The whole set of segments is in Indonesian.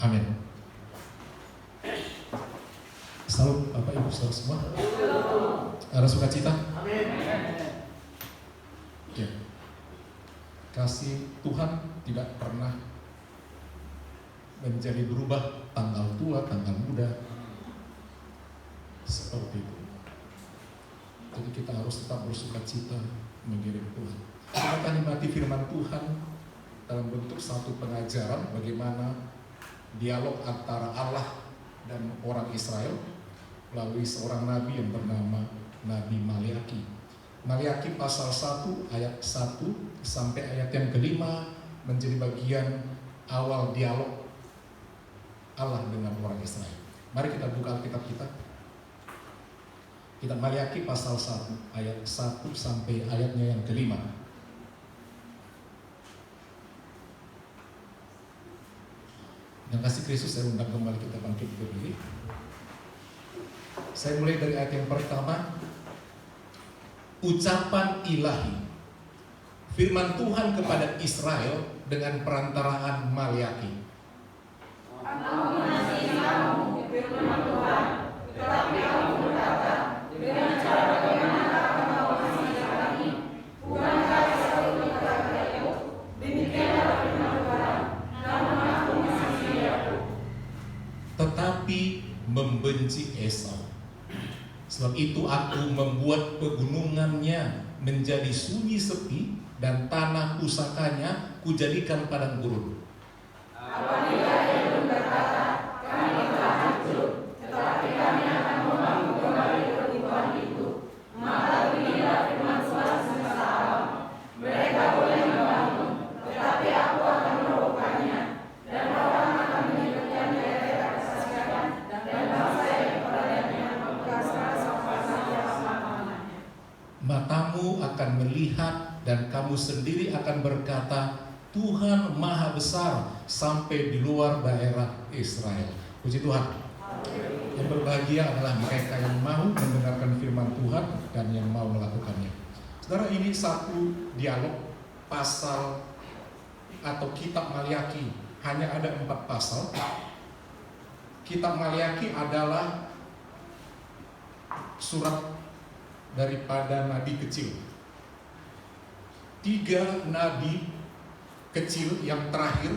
Amin. Salam Bapak Ibu saudara semua. Ada sukacita? Amin. Ya. Kasih Tuhan tidak pernah menjadi berubah tanggal tua, tanggal muda, seperti itu. Jadi kita harus tetap bersukacita mengirim Tuhan. Kita akan nikmati firman Tuhan dalam bentuk satu pengajaran bagaimana dialog antara Allah dan orang Israel melalui seorang nabi yang bernama Nabi Maliaki. Maliaki pasal 1 ayat 1 sampai ayat yang kelima menjadi bagian awal dialog Allah dengan orang Israel. Mari kita buka Alkitab kita. Kitab Maliaki pasal 1 ayat 1 sampai ayatnya yang kelima. Yang kasih Kristus, saya undang kembali kita bangkit berdiri. Saya mulai dari ayat yang pertama. Ucapan ilahi, firman Tuhan kepada Israel dengan perantaraan Maliaki. Aku mengasihi kamu, firman Tuhan, tetapi kamu berkata, dengan cara bagaimana kamu mengasihi kami? Bukankah Esau berkata kepadaku, demikianlah firman Tuhan, namun aku mengasihi Yakub. Tetapi membenci Esau. Sebab itu aku membuat pegunungannya menjadi sunyi sepi dan tanah pusakanya kujadikan padang gurun. Apabila Edom berkata, kami telah hancur, tetapi kami akan membangun kembali pertumbuhan itu, maka beginilah firman Tuhan semesta alam. Mereka boleh membangun, tetapi aku akan merobohkannya, dan orang akan menyebutkan daerah kesaksian dan bangsa yang kepadanya membekas rasa-rasanya selama-lamanya. Matamu akan melihat dan kamu sendiri akan berkata, Tuhan Maha Besar sampai di luar daerah Israel. Puji Tuhan. Yang berbahagia adalah mereka yang mau mendengarkan firman Tuhan dan yang mau melakukannya. Saudara, ini satu dialog pasal atau kitab Maliaki. Hanya ada 4 pasal. Kitab Maliaki adalah surat daripada nabi kecil. 3 nabi kecil yang terakhir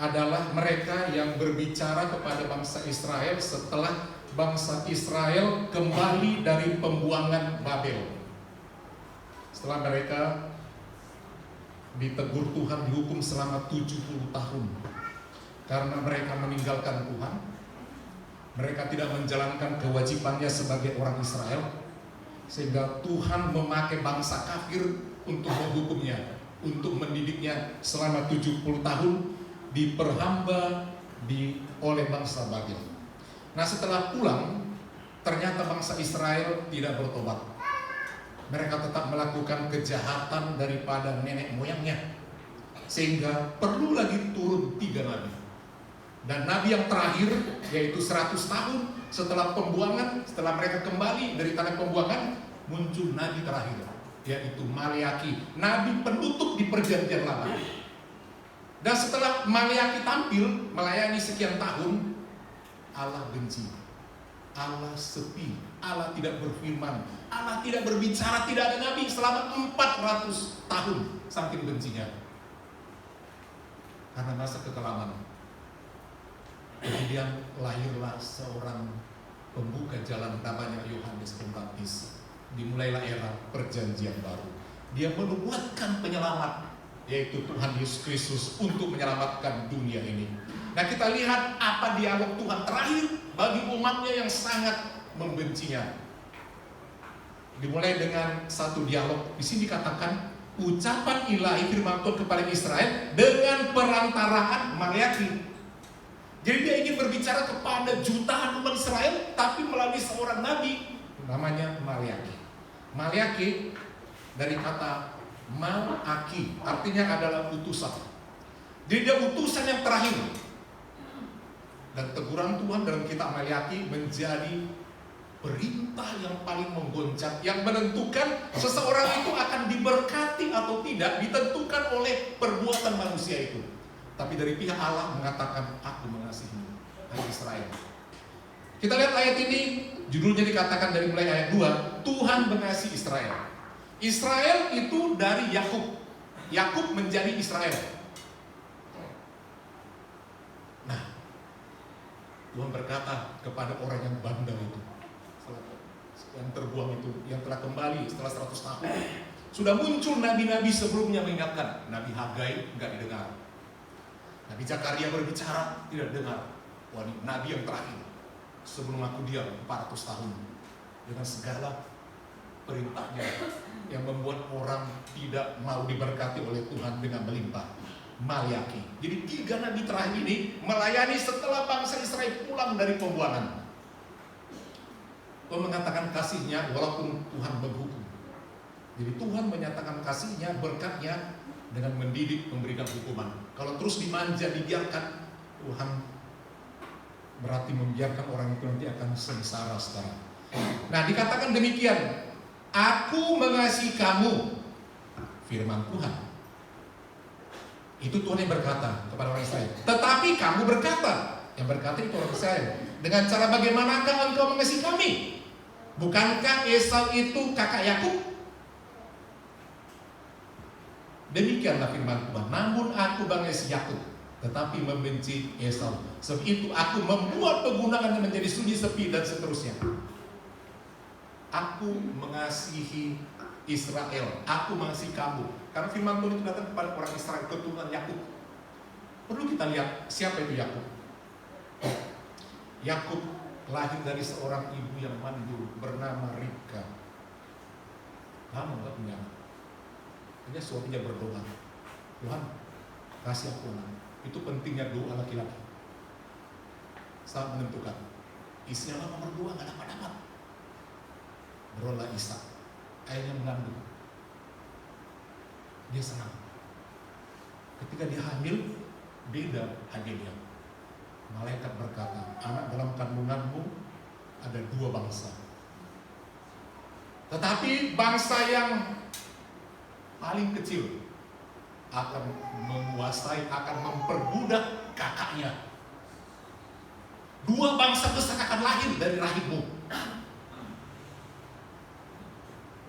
adalah mereka yang berbicara kepada bangsa Israel setelah bangsa Israel kembali dari pembuangan Babel. Setelah mereka ditegur Tuhan, dihukum selama 70 tahun karena mereka meninggalkan Tuhan. Mereka tidak menjalankan kewajibannya sebagai orang Israel, sehingga Tuhan memakai bangsa kafir untuk menghukumnya, untuk mendidiknya selama 70 tahun diperhamba oleh bangsa Babel. Nah, setelah pulang, ternyata bangsa Israel tidak bertobat. Mereka tetap melakukan kejahatan daripada nenek moyangnya, sehingga perlu lagi turun 3 nabi. Dan nabi yang terakhir, yaitu 100 tahun setelah pembuangan, setelah mereka kembali dari tanah pembuangan, muncul nabi terakhir, yaitu Maliaki, nabi penutup di perjanjian lama. Dan setelah Maliaki tampil melayani sekian tahun, Allah benci, Allah sepi, Allah tidak berfirman, Allah tidak berbicara, tidak ada nabi selama 400 tahun, saking bencinya karena masa kekelaman. Kemudian lahirlah seorang pembuka jalan, namanya Yohanes Pembaptis. Dimulailah era perjanjian baru. Dia menubuatkan penyelamat, yaitu Tuhan Yesus Kristus, untuk menyelamatkan dunia ini. Nah, kita lihat apa dialog Tuhan terakhir bagi umatnya yang sangat membencinya. Dimulai dengan satu dialog. Di sini dikatakan ucapan ilahi firman Tuhan kepada Israel dengan perantaraan Maliaki. Jadi dia ingin berbicara kepada jutaan umat Israel, tapi melalui seorang nabi namanya Maliaki. Maliaki dari kata Malaki, artinya adalah utusan. Jadi dia utusan yang terakhir. Dan teguran Tuhan dalam kitab Maliaki menjadi perintah yang paling menggoncang, yang menentukan seseorang itu akan diberkati atau tidak, ditentukan oleh perbuatan manusia itu. Tapi dari pihak Allah mengatakan, aku mengasihimu, hai Israel. Kita lihat ayat ini, judulnya dikatakan dari mulai ayat 2, Tuhan mengasihi Israel. Israel itu dari Yakub. Yakub menjadi Israel. Nah, Tuhan berkata kepada orang yang bandel itu, yang terbuang itu, yang telah kembali setelah 100 tahun. Sudah muncul nabi-nabi sebelumnya mengingatkan. Nabi Hagai enggak didengar. Nabi Zakaria berbicara, tidak dengar. Wah, nabi yang terakhir sebelum aku diam 400 tahun dengan segala perintahnya yang membuat orang tidak mau diberkati oleh Tuhan dengan melimpah. Malyaki. Jadi 3 nabi terakhir ini melayani setelah bangsa Israel pulang dari pembuangan. Tuhan mengatakan kasihnya walaupun Tuhan menghukum. Jadi Tuhan menyatakan kasihnya, berkatnya dengan mendidik, memberikan hukuman. Kalau terus dimanja, dibiarkan, Tuhan berarti membiarkan orang itu nanti akan sengsara sekarang. Nah, dikatakan demikian, aku mengasihi kamu, firman Tuhan. Itu Tuhan yang berkata kepada orang Israel. Tetapi kamu berkata, yang berkata itu orang Israel, dengan cara bagaimanakah engkau mengasihi kami? Bukankah Esau itu kakak Yakub? Demikianlah firman Tuhan. Namun aku mengasihi Yakub, tetapi membenci Esau. Sebab itu aku membuat pegunungannya menjadi sunyi, sepi, dan seterusnya. Aku mengasihi Israel. Aku mengasihi kamu. Karena firman Tuhan itu datang kepada orang Israel, keturunan Yakub. Perlu kita lihat siapa itu Yakub. Yakub lahir dari seorang ibu yang mandul bernama Ribka. Lama nggak punya anak. Hanya suaminya berdoa, Tuhan kasih aku anak. Itu pentingnya doa laki-laki. Saat menentukan, istrinya lama berdoa nggak dapat. Berolah Ishak, ayahnya mengandung. Dia senang. Ketika dia hamil, beda hadirnya. Malaikat berkata, anak dalam kandunganmu ada 2 bangsa. Tetapi bangsa yang paling kecil akan menguasai, akan memperbudak kakaknya. 2 bangsa besar akan lahir dari rahimmu.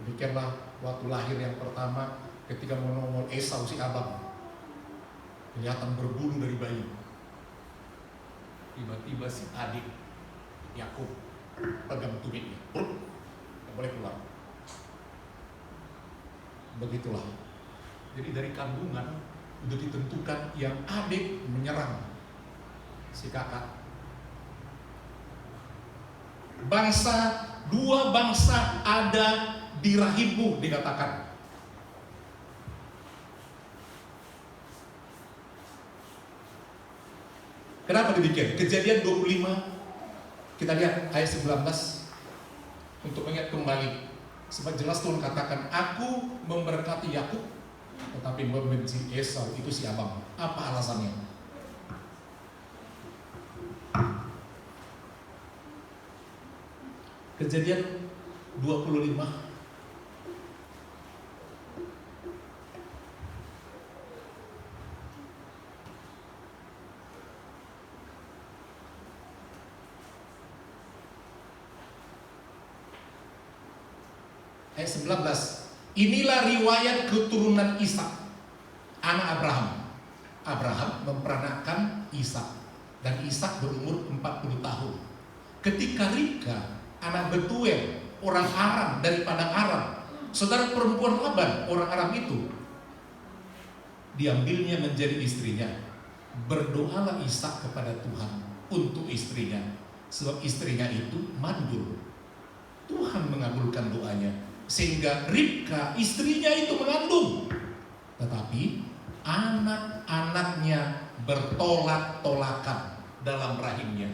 Demikianlah waktu lahir yang pertama, ketika menongol Esau si abang, kelihatan berbulu dari bayi. Tiba-tiba si adik Yakub pegang tumitnya, nggak boleh keluar. Begitulah. Jadi dari kandungan sudah ditentukan yang adik menyerang si kakak. Bangsa, 2 bangsa ada di rahimmu dikatakan. Kenapa demikian? Kejadian 25, kita lihat ayat 19 untuk mengingat kembali. Sebab jelas Tuhan katakan, aku memberkati Yakub, tetapi membenci Esau, itu si abang. Apa alasannya? Kejadian 25 ayat 19. Inilah riwayat keturunan Ishak, anak Abraham. Abraham memperanakan Ishak, dan Ishak berumur 40 tahun. Ketika Ribka, anak Betuel, orang Aram dari padang Aram, saudara perempuan Laban, orang Aram itu, diambilnya menjadi istrinya. Berdoalah Ishak kepada Tuhan untuk istrinya, sebab istrinya itu mandul. Tuhan mengabulkan doanya, sehingga Ribka istrinya itu mengandung. Tetapi anak-anaknya bertolak-tolakan dalam rahimnya.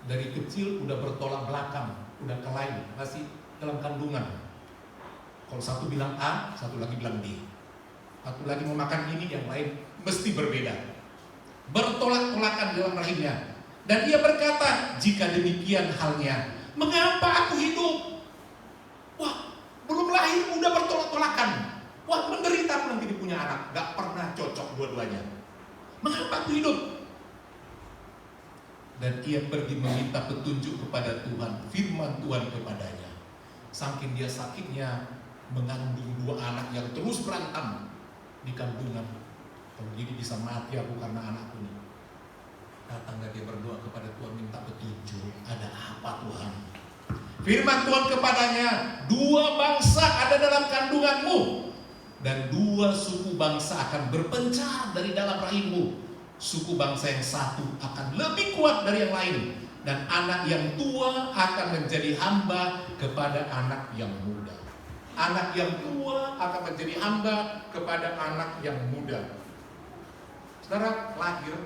Dari kecil udah bertolak belakang, udah kelain, masih dalam kandungan. Kalau satu bilang A, satu lagi bilang B. Satu lagi mau makan ini, yang lain mesti berbeda. Bertolak-tolakan dalam rahimnya. Dan ia berkata, jika demikian halnya, mengapa aku hidup? Wah, belum lahir udah bertolak-tolakan. Wah, menderita aku nanti punya anak. Gak pernah cocok dua-duanya. Mengapa aku hidup? Dan ia pergi meminta petunjuk kepada Tuhan. Firman Tuhan kepadanya. Saking dia sakitnya mengandung 2 anak yang terus berantem di kandungan. Kalau gini bisa mati aku karena anakku ini. Datanglah dia berdoa kepada Tuhan, minta petunjuk. Ada apa Tuhan? Firman Tuhan kepadanya, 2 bangsa ada dalam kandunganmu, dan 2 suku bangsa akan berpencar dari dalam rahimmu. Suku bangsa yang satu akan lebih kuat dari yang lain, dan anak yang tua akan menjadi hamba kepada anak yang muda. Anak yang tua akan menjadi hamba kepada anak yang muda. Saudara, lahir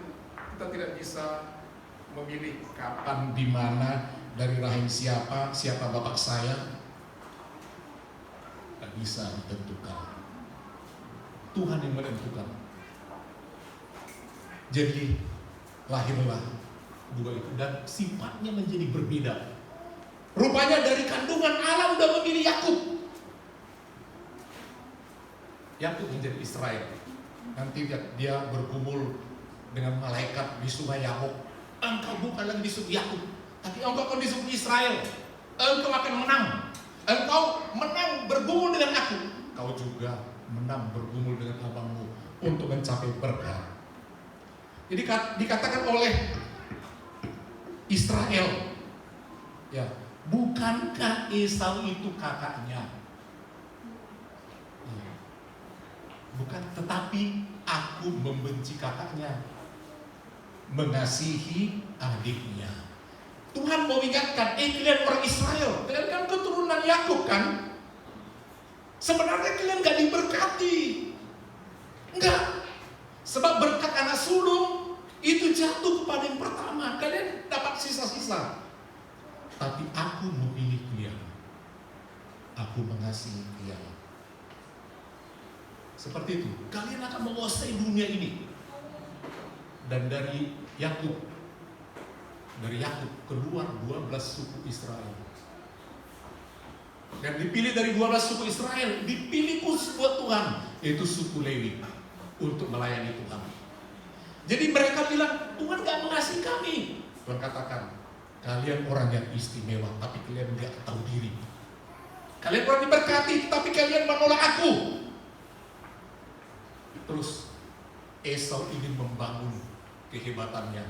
kita tidak bisa memilih kapan, di mana, dari rahim siapa bapak saya. Tidak bisa ditentukan. Tuhan yang menentukan. Jadi lahirlah 2 itu, dan sifatnya menjadi berbeda. Rupanya dari kandungan Allah udah memilih Yakub. Yakub menjadi Israel. Nanti dia bergumul dengan malaikat di sungai Yabok. Engkau bukan lagi disebut Yakub, tapi engkau akan disebut Israel. Engkau akan menang. Engkau menang bergumul dengan aku. Kau juga menang bergumul dengan abangmu untuk mencapai berkat. Jadi dikatakan oleh Israel, ya, bukankah Esau itu kakaknya? Bukan, tetapi aku membenci kakaknya, mengasihi adiknya. Tuhan mau ingatkan, kalian orang Israel, kalian kan keturunan Yakub kan? Sebenarnya kalian gak diberkati. Enggak. Sebab berkat anak sulung itu jatuh kepada yang pertama. Kalian dapat sisa-sisa. Tapi aku memilih kalian. Aku mengasihi kalian. Seperti itu. Kalian akan menguasai dunia ini. Dan dari Yakub keluar 12 suku Israel. Dan dipilih dari 12 suku Israel, dipilih khusus buat Tuhan, yaitu suku Lewi, untuk melayani Tuhan. Jadi mereka bilang, Tuhan gak mengasihi kami. Tuhan katakan, kalian orang yang istimewa, tapi kalian gak tahu diri. Kalian orang diberkati, tapi kalian menolak aku. Terus Esau ingin membangun kehebatannya,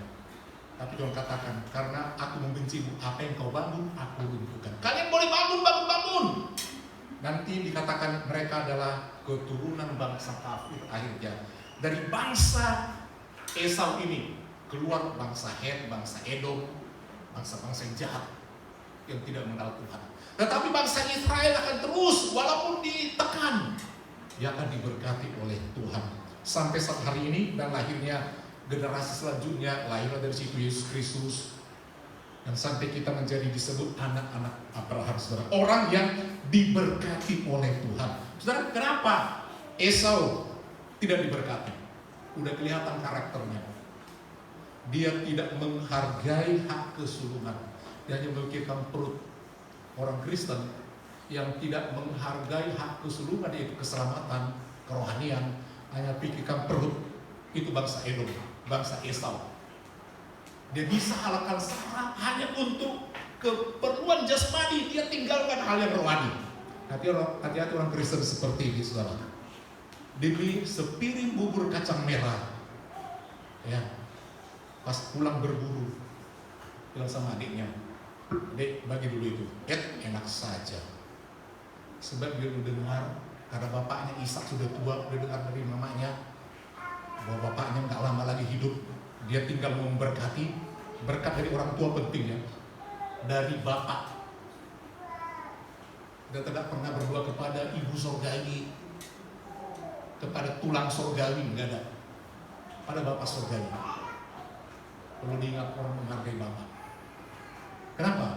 tapi Tuhan katakan, karena aku membencimu, apa yang kau bangun, aku runtuhkan. Kalian boleh bangun. Nanti dikatakan mereka adalah keturunan bangsa kafir akhirnya. Dari bangsa Esau ini keluar bangsa Het, bangsa Edom, bangsa-bangsa yang jahat yang tidak mengenal Tuhan. Tetapi bangsa Israel akan terus, walaupun ditekan, dia akan diberkati oleh Tuhan sampai saat hari ini. Dan lahirnya generasi selanjutnya, lahirlah dari situ Yesus Kristus, dan sampai kita menjadi disebut anak-anak Abraham, saudara. Orang yang diberkati oleh Tuhan. Saudara, kenapa Esau tidak diberkati? Udah kelihatan karakternya. Dia tidak menghargai hak kesulungan. Dia hanya memikirkan perut. Orang Kristen yang tidak menghargai hak kesulungan, yaitu keselamatan, kerohanian, hanya pikirkan perut. Itu bangsa Edom, bangsa Esau. Dia bisa halakan Sarah hanya untuk keperluan jasmani, dia tinggalkan hal yang rohani. Hati-hati orang Kristen seperti ini, saudara. Dibeli sepiring bubur kacang merah, ya, pas pulang berburu, bilang sama adiknya, "Dek, bagi dulu itu." Enak saja. Sebab dia udah dengar, karena bapaknya Ishak sudah tua, udah dengar dari mamanya bahwa bapaknya nggak lama lagi hidup. Dia tinggal memberkati. Berkat dari orang tua penting, ya, dari bapak. Dia tidak pernah berdoa kepada ibu sorgawi, kepada tulang sorgawi, enggak ada. Pada bapak sorgawi. Perlu diingat, orang menghargai bapak. Kenapa?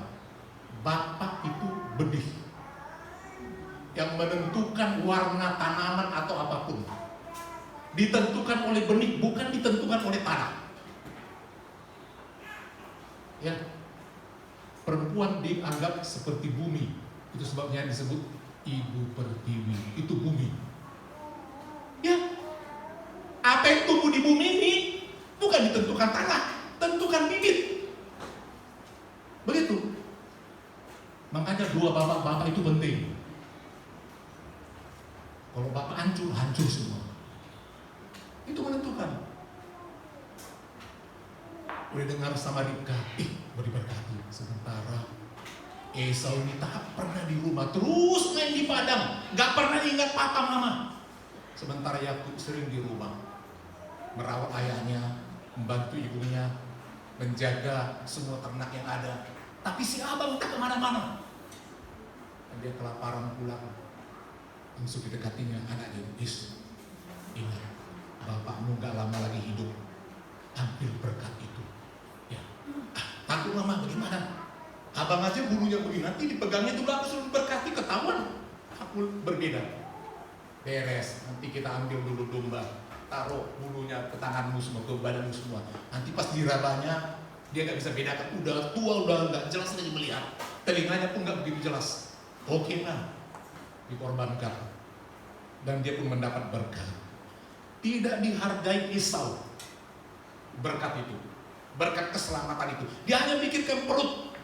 Bapak itu benih yang menentukan warna tanaman atau apapun. Ditentukan oleh benih, bukan ditentukan oleh tanah. Ya, perempuan dianggap seperti bumi. Itu sebabnya disebut ibu pertiwi. Itu bumi. Ya, apa yang tumbuh di bumi ini yang ditentukan tanah, tentukan bibit. Begitu. Makanya dua bapak-bapak itu penting. Kalau bapak hancur, hancur semua. Itu menentukan. Udah dengar sama Ribka, berberkati. Sementara Esau ini tak pernah di rumah, terus main di padang, gak pernah ingat papa mama. Sementara Yakub sering di rumah, merawat ayahnya, membantu ibunya, menjaga semua ternak yang ada. Tapi si abang tak kemana-mana. Dia kelaparan pulang, langsung didekatinya anaknya, ingat, bapakmu gak lama lagi hidup, ambil berkat itu. Ya, takut mama bagaimana? Abang aja bulunya begini, nanti dipegangnya dulu aku suruh berkati, ketahuan aku berbeda. Beres, nanti kita ambil dulu domba, taruh bulunya ke tanganmu semua, ke badanmu semua. Nanti pas dirabanya, dia gak bisa bedakan, udah tua, udah gak jelas lagi melihat. Telinganya pun gak begitu jelas. Oke lah, dikorbankan. Dan dia pun mendapat berkat. Tidak dihargai Esau berkat itu, berkat keselamatan itu. Dia hanya pikirkan perut.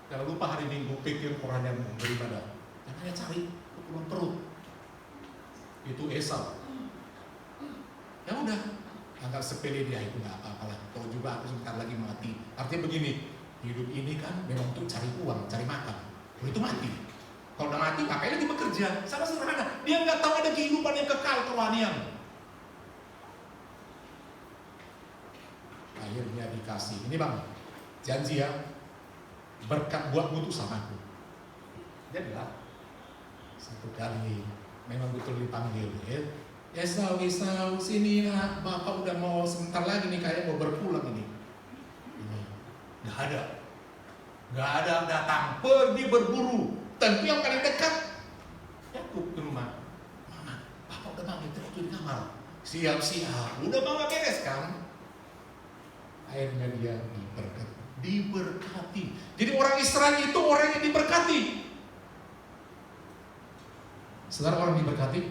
Jangan lupa hari Minggu pikir orang yang beribadah. Jangan hanya cari keperluan perut. Itu Esau. Ya udah, anggap sepele dia, itu nggak apa-apalah. Tahu juga aku sebentar lagi mati. Artinya begini, hidup ini kan memang untuk cari uang, cari makan. Kalau itu mati. Kalau udah mati, ngapain lagi bekerja? Sama sederhana. Dia nggak tahu ada kehidupan yang kekal, kerohanian. Akhirnya dikasih. Ini bang, janji ya. Berkat buatmu itu sama aku. Dia bilang satu kali memang betul dipanggil, Esau, sini ya, bapak udah mau sebentar lagi nih, kayak mau berpulang ini. Nggak ada datang, pergi berburu. Tentu yang paling dekat Yakub ke rumah. Mama, bapak udah bangun, terus di kamar. Siap, udah mama beres kan? Akhirnya dia diberkati. Jadi orang Israel itu orang yang diberkati. Saudara, orang diberkati,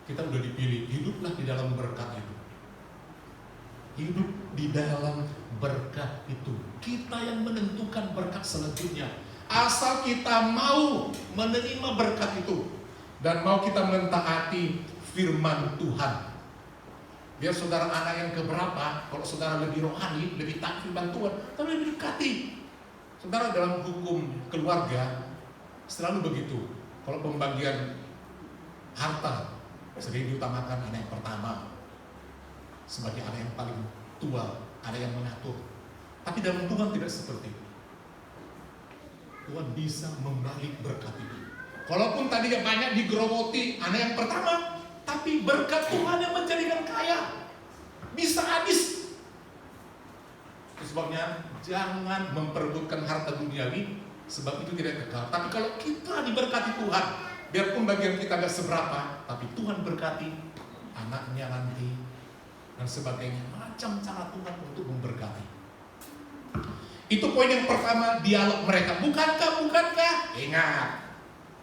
kita udah dipilih, hiduplah di dalam berkat itu. Hidup di dalam berkat itu. Kita yang menentukan berkat selanjutnya. Asal kita mau menerima berkat itu dan mau kita mentaati firman Tuhan. Biar saudara anak yang keberapa, kalau saudara lebih rohani, lebih taat firman Tuhan, tapi lebih dekati. Saudara, dalam hukum keluarga selalu begitu. Kalau pembagian harta sering diutamakan anak yang pertama sebagai anak yang paling tua, ada yang mengatur. Tapi dalam Tuhan tidak seperti itu. Tuhan bisa membalik berkat itu. Kalaupun tadinya banyak digerowoti anak yang pertama, tapi berkat Tuhan yang menjadikan kaya, bisa habis. Itu sebabnya jangan memperebutkan harta duniawi, sebab itu tidak kekal. Tapi kalau kita diberkati Tuhan, biarpun bagian kita gak seberapa, tapi Tuhan berkati anaknya nanti dan sebagainya. Macam cara Tuhan untuk memberkati. Itu poin yang pertama, dialog mereka. Bukankah? Ingat,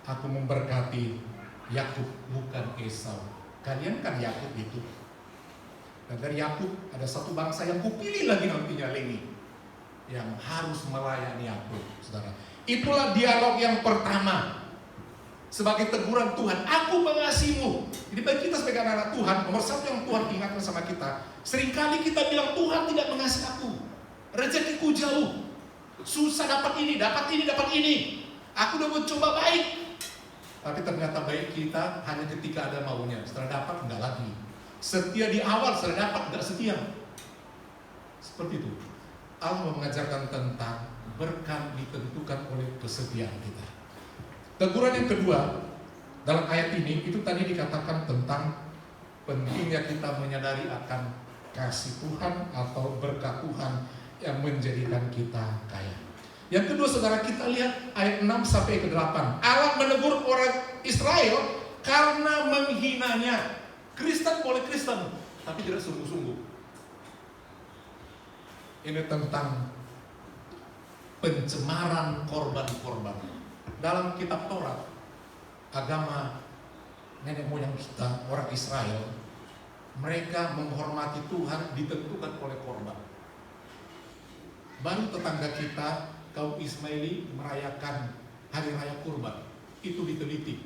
aku memberkati Yakub, bukan Esau. Kalian kan Yakub itu. Dan dari Yakub ada satu bangsa yang kupilih lagi nantinya, Lewi, yang harus melayani aku, saudara. Itulah dialog yang pertama. Sebagai teguran Tuhan, aku mengasihimu. Jadi bagi kita sebagai anak Tuhan, nomor satu yang Tuhan ingatkan sama kita, seringkali kita bilang Tuhan tidak mengasihi aku, rezekiku jauh, susah dapat ini. Aku udah mencoba baik, tapi ternyata baik kita hanya ketika ada maunya. Setelah dapat enggak lagi. Setia di awal, setelah dapat enggak setia. Seperti itu. Allah mengajarkan tentang berkat ditentukan oleh kesetiaan kita. Teguran yang kedua dalam ayat ini, itu tadi dikatakan tentang pentingnya kita menyadari akan kasih Tuhan atau berkat Tuhan yang menjadikan kita kaya. Yang kedua, saudara, kita lihat ayat 6 sampai ke 8. Allah menegur orang Israel karena menghinanya. Kristen boleh Kristen, tapi tidak sungguh-sungguh. Ini tentang pencemaran korban-korban. Dalam kitab Taurat, agama nenek moyang kita, orang Israel, Mereka menghormati Tuhan ditentukan oleh korban. Baru tetangga kita, kaum Ismaili, merayakan hari raya kurban. Itu diteliti.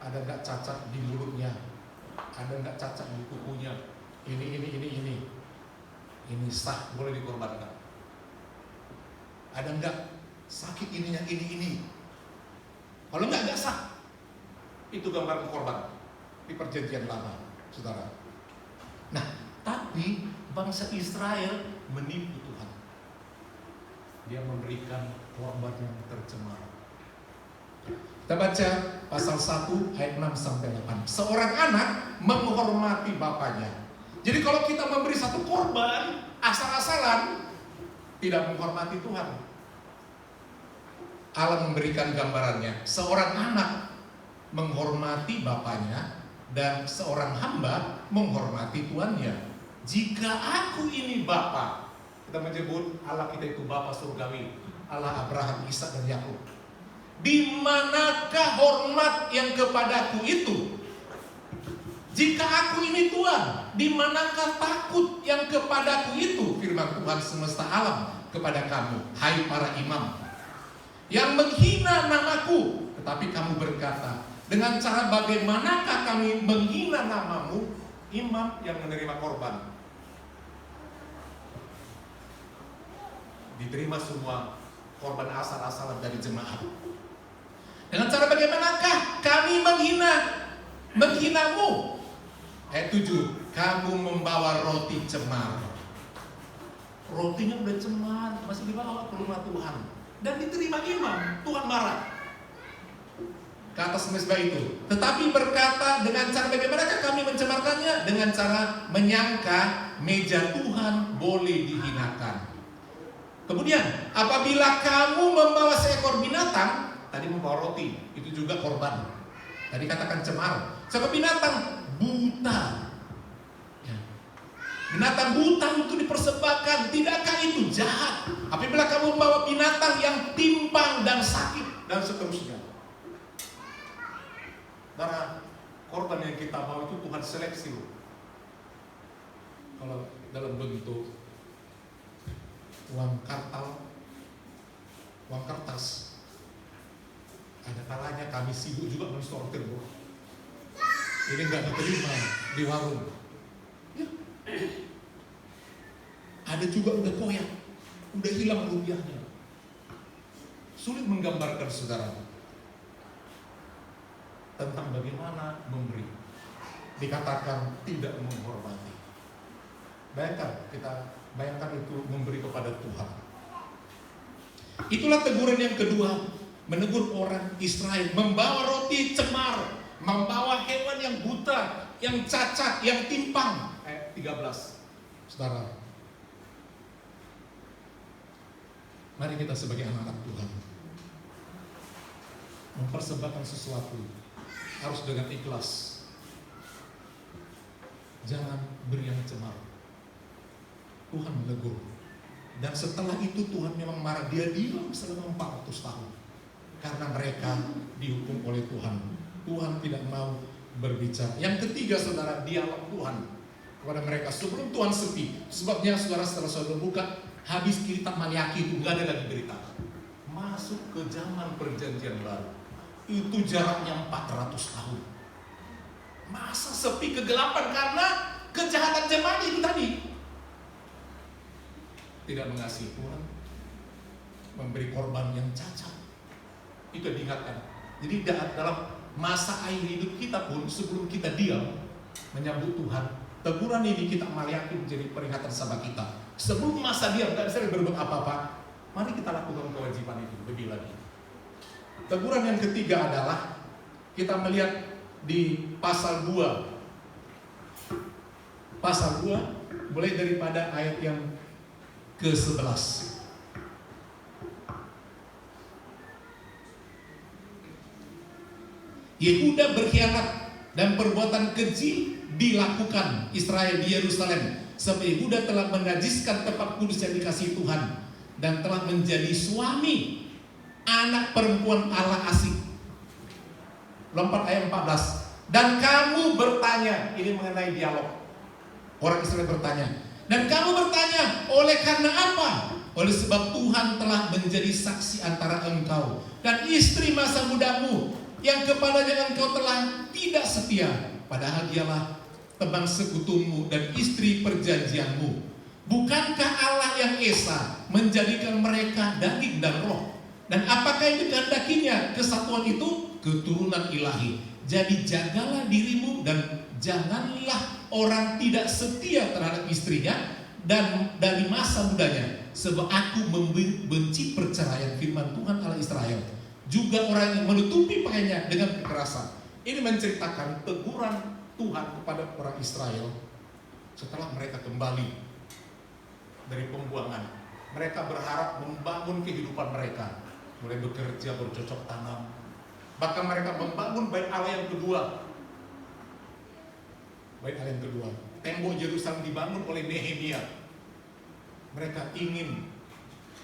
Ada nggak cacat di mulutnya? Ada nggak cacat di kukunya? Ini. Ini sah, boleh dikorbankan. Ada nggak sakit ininya, ini? Kalau nggak sah. Itu gambaran korban di perjanjian lama, saudara. Nah, tapi bangsa Israel menipu Tuhan. Dia memberikan korban yang tercemar. Kita baca pasal 1 ayat 6 sampai 8. Seorang anak menghormati bapaknya. Jadi kalau kita memberi satu korban asal-asalan, tidak menghormati Tuhan. Allah memberikan gambarannya. Seorang anak menghormati bapaknya dan seorang hamba menghormati tuannya. Jika aku ini Bapa, kita menyebut Allah kita itu Bapa surgawi, Allah Abraham, Ishak dan Yakub. Di manakah hormat yang kepadaku itu? Jika aku ini Tuhan, di manakah takut yang kepadaku itu? Firman Tuhan semesta alam kepada kamu, hai para imam, yang menghina namaku. Tetapi kamu berkata, dengan cara bagaimanakah kami menghina namamu? Imam yang menerima korban diterima semua korban asal-asalan dari jemaat. Dengan cara bagaimanakah kami menghinamu? Ayat 7, kamu membawa roti cemar. Rotinya udah cemar, masih dibawa ke rumah Tuhan dan diterima imam. Tuhan marah ke atas mezbah itu. Tetapi berkata, dengan cara bagaimanakah kami mencemarkannya? Dengan cara menyangka meja Tuhan boleh dihinakan. Kemudian, apabila kamu membawa seekor binatang, tadi membawa roti, itu juga korban. Tadi katakan cemar. Seekor binatang buta. Ya. Binatang buta untuk dipersembahkan, tidakkah itu jahat? Apabila kamu membawa binatang yang timpang dan sakit dan seterusnya. Karena korban yang kita bawa itu Tuhan seleksi. Kalau dalam bentuk uang kertas, ada kalanya kami sibuk juga mensortir, bro. Ini nggak diterima di warung. Ya. Ada juga udah koyak, udah hilang rupiahnya. Sulit menggambarkan saudara tentang bagaimana memberi. Dikatakan tidak menghormati. Bayangkan itu memberi kepada Tuhan. Itulah teguran yang kedua, menegur orang Israel, membawa roti cemar, membawa hewan yang buta, yang cacat, yang timpang. Ayat 13. Saudara, mari kita sebagai anak-anak Tuhan mempersembahkan sesuatu harus dengan ikhlas. Jangan beri yang cemar. Tuhan menegur. Dan setelah itu Tuhan memang marah. Dia diam selama 400 tahun. Karena mereka dihukum oleh Tuhan. Tuhan tidak mau berbicara. Yang ketiga saudara, dialog Tuhan kepada mereka sebelum Tuhan sepi. Sebabnya saudara, setelah saudara buka habis kitab Maliaki itu gak ada lagi berita. Masuk ke zaman perjanjian baru. Itu jaraknya 400 tahun. Masa sepi, kegelapan karena kejahatan jemaat itu tadi. Tidak mengasihi Tuhan, memberi korban yang cacat. Itu diingatkan. Jadi dalam masa akhir hidup kita pun, sebelum kita diam menyambut Tuhan, teguran ini kita Maliaki menjadi peringatan sama kita. Sebelum masa diam, tidak bisa berbuat apa-apa, mari kita lakukan kewajiban itu lebih lagi. Teguran yang ketiga adalah kita melihat di pasal 2. Pasal 2 mulai daripada ayat yang ke-11. Yehuda berkhianat dan perbuatan keji dilakukan Israel di Yerusalem, sebab Yehuda telah menajiskan tempat kudus yang dikasihi Tuhan dan telah menjadi suami anak perempuan Allah asing. Lompat ayat 14. Dan kamu bertanya, ini mengenai dialog. Orang Israel bertanya, dan kamu bertanya, oleh karena apa? Oleh sebab Tuhan telah menjadi saksi antara engkau dan istri masa mudamu, yang kepadanya engkau telah tidak setia, padahal dialah teman sekutumu dan istri perjanjianmu. Bukankah Allah yang esa menjadikan mereka daging dan roh? Dan apakah yang dikehendakinya kesatuan itu? Keturunan ilahi. Jadi jagalah dirimu dan janganlah orang tidak setia terhadap istrinya dan dari masa mudanya, sebab aku membenci perceraian, firman Tuhan Allah Israel. Juga orang yang menutupi pakaiannya dengan kekerasan. Ini menceritakan teguran Tuhan kepada orang Israel setelah mereka kembali dari pembuangan. Mereka berharap membangun kehidupan mereka, mulai bekerja, bercocok tanam. Bahkan mereka membangun bait Allah yang kedua. Bait Allah yang kedua. Tembok Yerusalem dibangun oleh Nehemia. Mereka ingin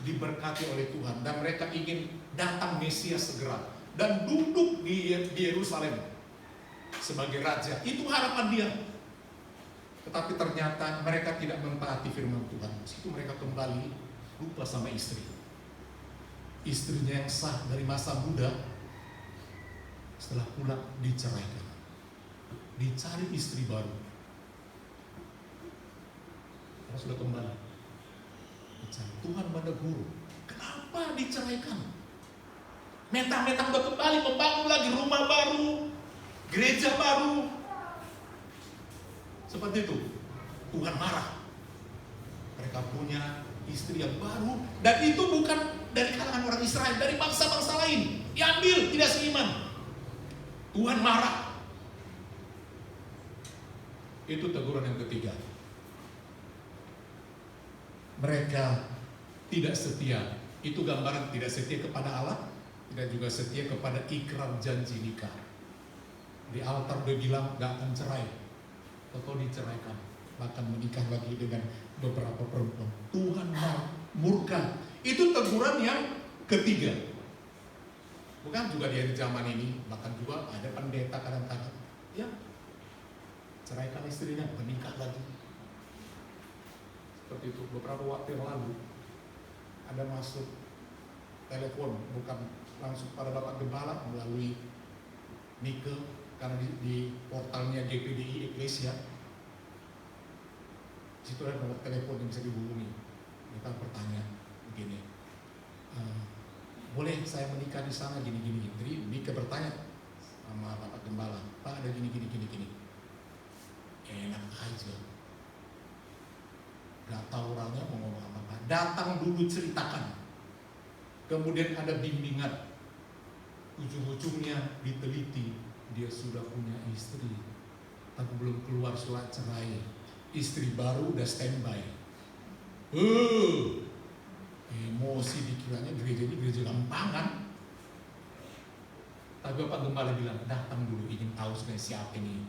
diberkati oleh Tuhan dan mereka ingin datang Mesias segera dan duduk di Yerusalem sebagai raja. Itu harapan dia. Tetapi ternyata mereka tidak mentaati firman Tuhan. Situ mereka kembali lupa sama istri. Istrinya yang sah dari masa muda, setelah pulang diceraikan. Dicari istri baru. Karena sudah kembali. Dicari. Tuhan menegur. Kenapa diceraikan? Mentang-mentang udah kembali membangun lagi rumah baru, gereja baru. Seperti itu. Tuhan marah. Mereka punya istri yang baru, dan itu bukan dari kalangan orang Israel, dari bangsa-bangsa lain. Diambil, tidak seiman. Tuhan marah. Itu teguran yang ketiga. Mereka tidak setia. Itu gambaran tidak setia kepada Allah, tidak juga setia kepada ikrar janji nikah. Di altar dia bilang gak akan cerai, atau diceraikan, bahkan menikah lagi dengan beberapa perempuan. Tuhan murka. Itu teguran yang ketiga. Bukan juga di zaman ini, bahkan juga ada pendeta kadang-kadang, ya, ceraikan istrinya, menikah lagi. Seperti itu. Beberapa waktu yang lalu ada masuk telepon, bukan langsung pada Bapak Gembala, melalui Nike, karena di portalnya GPDI Eklesia. Situ ada nomor telepon yang bisa dihubungi. Mereka bertanya begini, boleh saya menikah di sana gini. Jadi Mika bertanya sama Bapak Gembala, Pak ada gini. Enak aja. Gak tahu orangnya mau ngomong apa. Datang dulu ceritakan. Kemudian ada bimbingan. Ujung-ujungnya diteliti, dia sudah punya istri, tapi belum keluar surat cerai. Istri baru udah standby. Emosi dikiranya gereja ini gereja gampangan. Tapi Bapak Gembala bilang, datang dulu, ingin tahu sebenarnya siapa ini.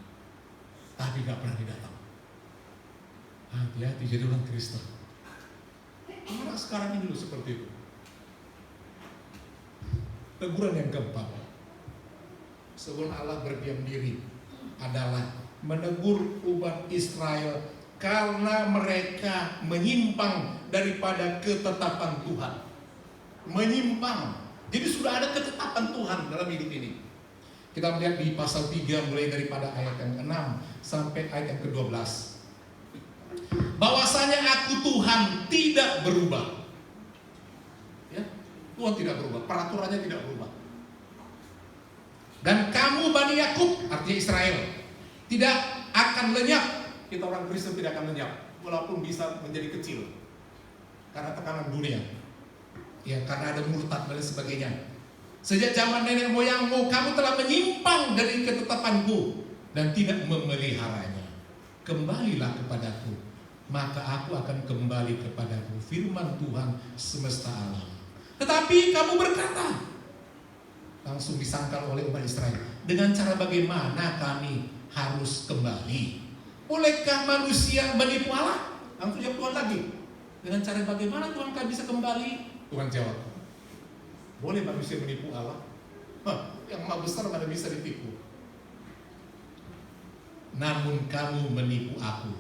Tapi gak pernah datang. Hati-hati jadi orang Kristen. Karena sekarang ini dulu seperti itu. Teguran yang keempat, sebelum Allah berdiam diri, adalah menegur umat Israel karena mereka menyimpang daripada ketetapan Tuhan. Menyimpang. Jadi sudah ada ketetapan Tuhan dalam hidup ini. Kita melihat di pasal 3 mulai daripada ayat yang ke-6 sampai ayat yang ke-12. Bahwasanya aku Tuhan tidak berubah. Ya, Tuhan tidak berubah, peraturannya tidak berubah. Dan kamu Bani Yakub, artinya Israel, tidak akan lenyap. Kita orang Kristen tidak akan lenyap, walaupun bisa menjadi kecil karena tekanan dunia. Ya, karena ada murtad dan sebagainya. Sejak zaman nenek moyangmu, kamu telah menyimpang dari ketetapanku dan tidak memeliharanya. Kembalilah kepadaku, maka aku akan kembali kepadamu. Firman Tuhan semesta alam. Tetapi kamu berkata, langsung disangkal oleh umat Israel, dengan cara bagaimana kami harus kembali? Bolehkah manusia menipu Allah? Langsung jawab Tuhan lagi, dengan cara bagaimana Tuhan kami bisa kembali? Tuhan jawab, boleh manusia menipu Allah? Yang maha besar mana bisa ditipu. namun kamu menipu aku.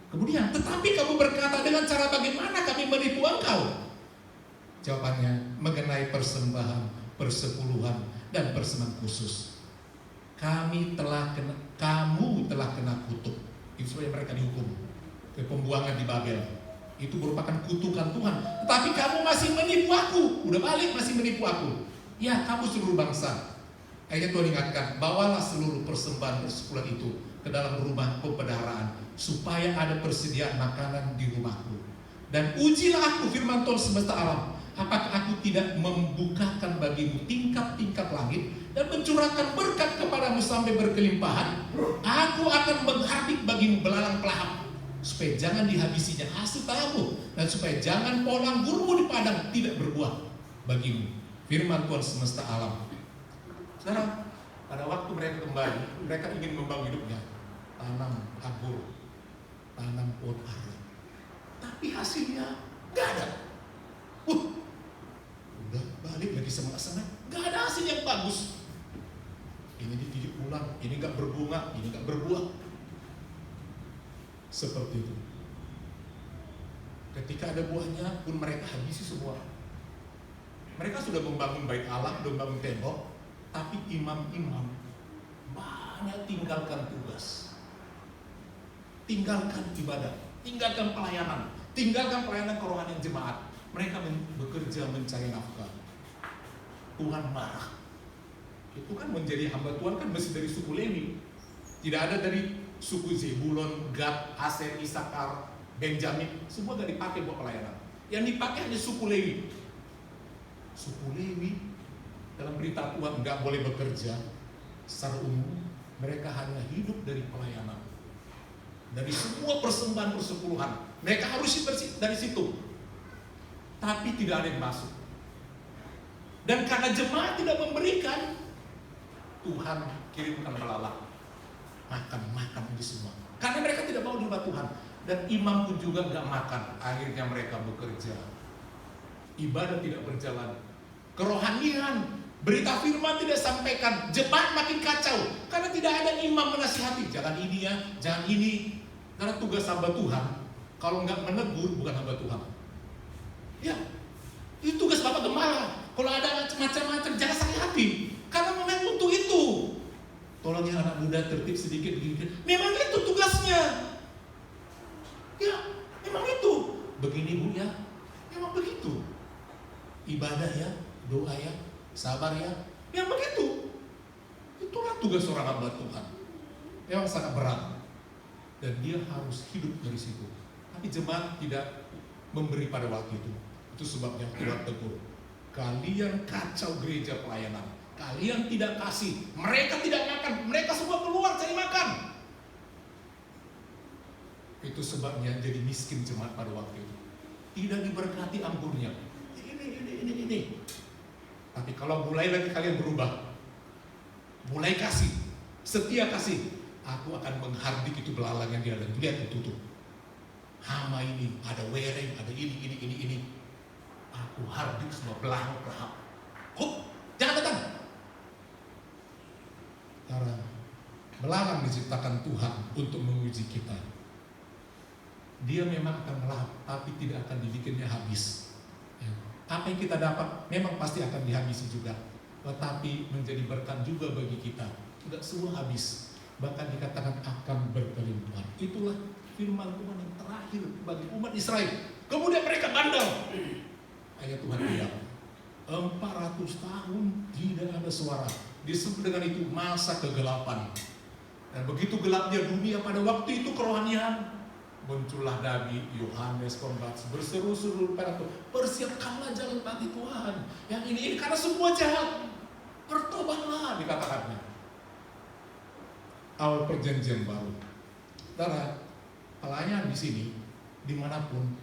Kemudian, tetapi kamu berkata, dengan cara bagaimana kami menipu engkau? Jawabannya, mengenai persembahan, persepuluhan, dan persembahan khusus. Kamu telah kena kutuk. Itu sebabnya mereka dihukum ke pembuangan di Babel. Itu merupakan kutukan Tuhan. Tetapi kamu masih menipu aku. Udah balik masih menipu aku. Ya, kamu seluruh bangsa. Akhirnya Tuhan ingatkan, bawalah seluruh persembahan persepuluhan itu ke dalam rumah pemeliharaan, supaya ada persediaan makanan di rumahku. Dan ujilah aku, firman Tuhan semesta alam, apakah aku tidak membukakan bagimu tingkap-tingkap langit dan mencurahkan berkat kepadamu sampai berkelimpahan? Aku akan menghardik bagimu belalang pelahap, supaya jangan dihabisinya hasil tanahmu, dan supaya jangan pohon anggurmu di padang tidak berbuah bagimu. Firman Tuhan semesta alam. Sekarang, pada waktu mereka kembali, mereka ingin membangun hidupnya, tanam anggur, tanam pohon ara, tapi hasilnya gak ada. Udah balik lagi semangat-semangat, gak ada hasil yang bagus. Ini dididik ulang, ini gak berbunga, ini gak berbuah. Seperti itu. Ketika ada buahnya pun mereka habisi semua. Mereka sudah membangun bait Allah, sudah membangun tembok, tapi imam-imam banyak tinggalkan tugas, tinggalkan ibadah, tinggalkan pelayanan kerohanian jemaat. Mereka bekerja mencari nafkah. Tuhan marah. Itu kan menjadi hamba Tuhan kan mesti dari suku Lewi. Tidak ada dari suku Zebulon, Gad, Aser, Isakar, Benjamin. Semua gak dipakai buat pelayanan. Yang dipakai hanya suku Lewi. Suku Lewi dalam berita Tuhan nggak boleh bekerja secara umum. Mereka hanya hidup dari pelayanan, dari semua persembahan persepuluhan. Mereka harus bersih dari situ, tapi tidak ada yang masuk. Dan karena jemaat tidak memberikan, Tuhan kirimkan belalang makan ini semua. Karena mereka tidak mau menyembah Tuhan, dan imam pun juga nggak makan. Akhirnya mereka bekerja, ibadah tidak berjalan, kerohanian, berita firman tidak sampaikan, jemaat makin kacau karena tidak ada imam menasihati. Jangan ini ya, jangan ini. Karena tugas hamba Tuhan, kalau nggak menegur bukan hamba Tuhan. Ya, itu tugas Bapak Gembala. Kalau ada macam-macam jangan sakit hati, karena memang untuk itu. Tolong ya anak muda tertib sedikit begini. Memang itu tugasnya. Ya, memang itu. Begini Bu ya, memang begitu. Ibadah ya, doa ya, sabar ya, yang begitu. Itulah tugas seorang hamba Tuhan. Memang sangat berat, dan dia harus hidup dari situ. Tapi jemaat tidak memberi pada waktu itu. Itu sebabnya Tuhan tegur. Kalian kacau gereja pelayanan. Kalian tidak kasih. Mereka tidak makan. Mereka semua keluar cari makan. Itu sebabnya jadi miskin jemaat pada waktu itu. Tidak diberkati anggurnya. Ini. Tapi kalau mulai lagi kalian berubah, mulai kasih, setia kasih, aku akan menghardik itu belalang yang dia ada. Lihat itu tuh, hama ini, ada wereng, ada ini. Aku hardik semua belalang. Jangan datang. Karena belalang diciptakan Tuhan untuk menguji kita. Dia memang akan melahap, tapi tidak akan dibikinnya habis. Apa yang kita dapat memang pasti akan dihabisi juga, tetapi menjadi berkat juga bagi kita. Tidak semua habis, bahkan dikatakan akan berkelimpahan. Itulah firman Tuhan yang terakhir bagi umat Israel. Kemudian mereka bandel. Ayat Tuhan diam. 400 tahun tidak ada suara. Disebut dengan itu masa kegelapan. Dan begitu gelapnya dunia pada waktu itu kerohanian. Muncullah Nabi Yohanes Pembaptis berseru-seru pada Tuhan, persiapkanlah jalan bagi Tuhan. Yang ini karena semua jahat, bertobatlah dikatakannya. Awal perjanjian baru. Karena pelayanan di sini dimanapun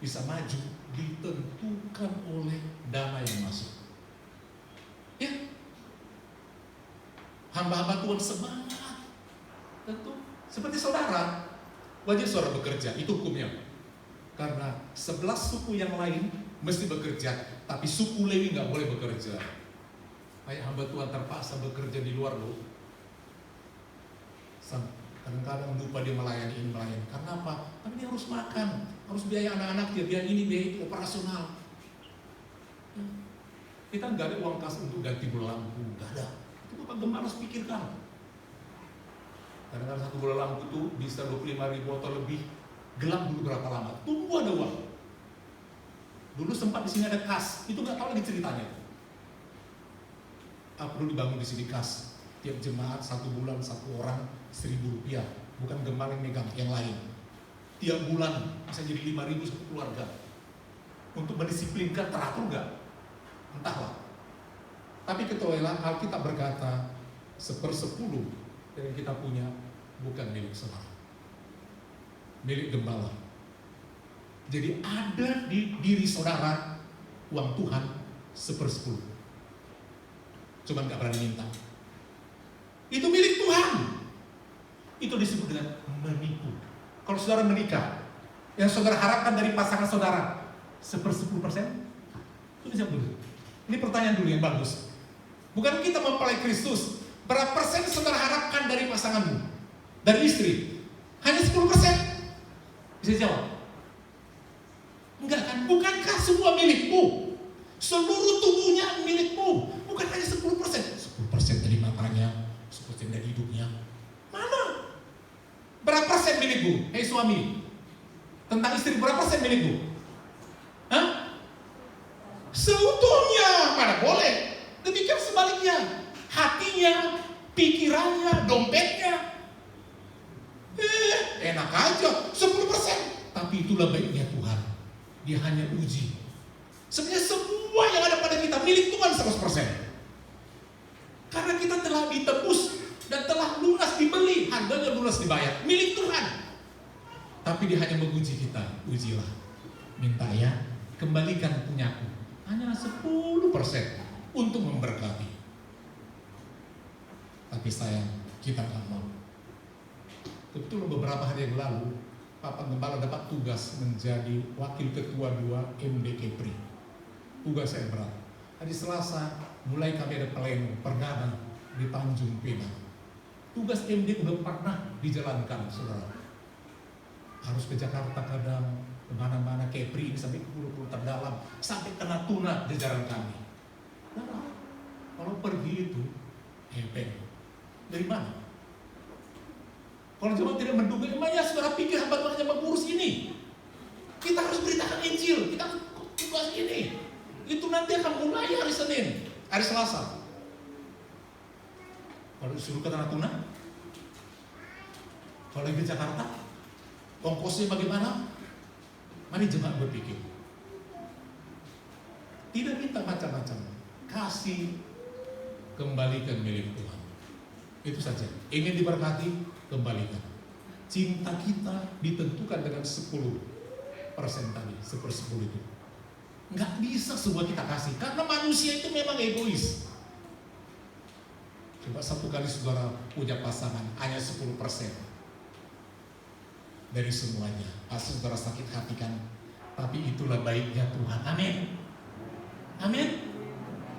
bisa maju ditentukan oleh dana yang masuk. Ya, hamba-hamba Tuhan semangat, tentu seperti saudara. Wajib saudara bekerja, itu hukumnya. Karena 11 suku yang lain mesti bekerja, tapi suku Lewi nggak boleh bekerja. Kayak hamba Tuhan terpaksa bekerja di luar loh. Kadang-kadang lupa dia melayani ini, melayani. Karena apa? Tapi dia harus makan, harus biaya anak-anak dia, biaya ini, biaya itu, operasional. Kita nggak ada uang kas untuk ganti bola lampu, nggak ada. Itu Bapak Gembala harus pikirkan. Kadang-kadang satu bola lampu itu bisa 25.000 atau lebih. Gelap dulu berapa lama? Tunggu ada uang. Dulu sempat di sini ada kas, itu nggak tahu lagi ceritanya. Perlu dibangun di sini kas. Tiap jemaat 1 bulan 1 orang 1.000 rupiah. Bukan Gembala yang megang, yang lain. Tiap bulan bisa jadi 5.000 satu keluarga. Untuk mendisiplinkan, teratur nggak? Entahlah. Tapi ketahuilah Alkitab berkata 1/10 yang kita punya bukan milik saudara, milik Gembala. Jadi ada di diri saudara uang Tuhan 1/10. Cuma nggak berani minta. Itu milik Tuhan. Itu disebut dengan menipu. Kalau saudara menikah, yang saudara harapkan dari pasangan saudara 1/10%, itu bisa dulu. Ini pertanyaan dulu yang bagus. Bukan kita mempelai Kristus. Berapa persen saudara harapkan dari pasanganmu, dari istri? Hanya 10%? Bisa jawab? Enggak kan? Bukankah semua milikmu? Seluruh tubuhnya milikmu. Bukan hanya 10%. 10% dari matanya, 10% dari hidupnya. Mana? Berapa persen milikmu? Hei suami, tentang istri berapa persen milikmu? Hah? Seutuhnya. Mana boleh? Demikian sebaliknya. Hatinya, pikirannya, dompetnya. Enak aja, 10%. Tapi itulah baiknya Tuhan. Dia hanya uji. Sebenarnya semua yang ada pada kita milik Tuhan 100%. Karena kita telah ditebus dan telah lunas dibeli, harganya lunas dibayar, milik Tuhan. Tapi dia hanya menguji kita. Ujilah, minta ya, kembalikan punyaku. Hanya 10% untuk memberkati. Tapi sayang, kita tak mau. Betul beberapa hari yang lalu, Bapak Gembala dapat tugas menjadi Wakil Ketua 2 MDK Pri. Tugas saya berat. Hari Selasa, mulai kami ada pleno perdana di Tanjung Pinang. Tugas MD udah pernah dijalankan, saudara. Harus ke Jakarta kadang, kemana-mana, Kepri sampai ke pulau-pulau terdalam, sampai ke Natuna jajaran kami. Nah, kalau pergi itu, hempeng. Dari mana? Kalau jemaat tidak menduga, emangnya saudara pikir hamba Tuhan hanya mengurus ini? Kita harus beritakan Injil, kita tugas ini. Itu nanti akan mulai hari Senin, hari Selasa. Kalau disuruh ke Natuna, kalau ke Jakarta, ongkosnya bagaimana? Mari jemaat berpikir. Tidak minta macam-macam, kasih, kembalikan milik Tuhan. Itu saja. Ingin diberkati, kembalikan. Cinta kita ditentukan dengan 10% tadi, 1/10 itu. Nggak bisa semua kita kasih, karena manusia itu memang egois. Coba satu kali saudara punya pasangan, hanya 10% dari semuanya. Pasti saudara sakit hati kan? Tapi itulah baiknya Tuhan. Amin. Amin.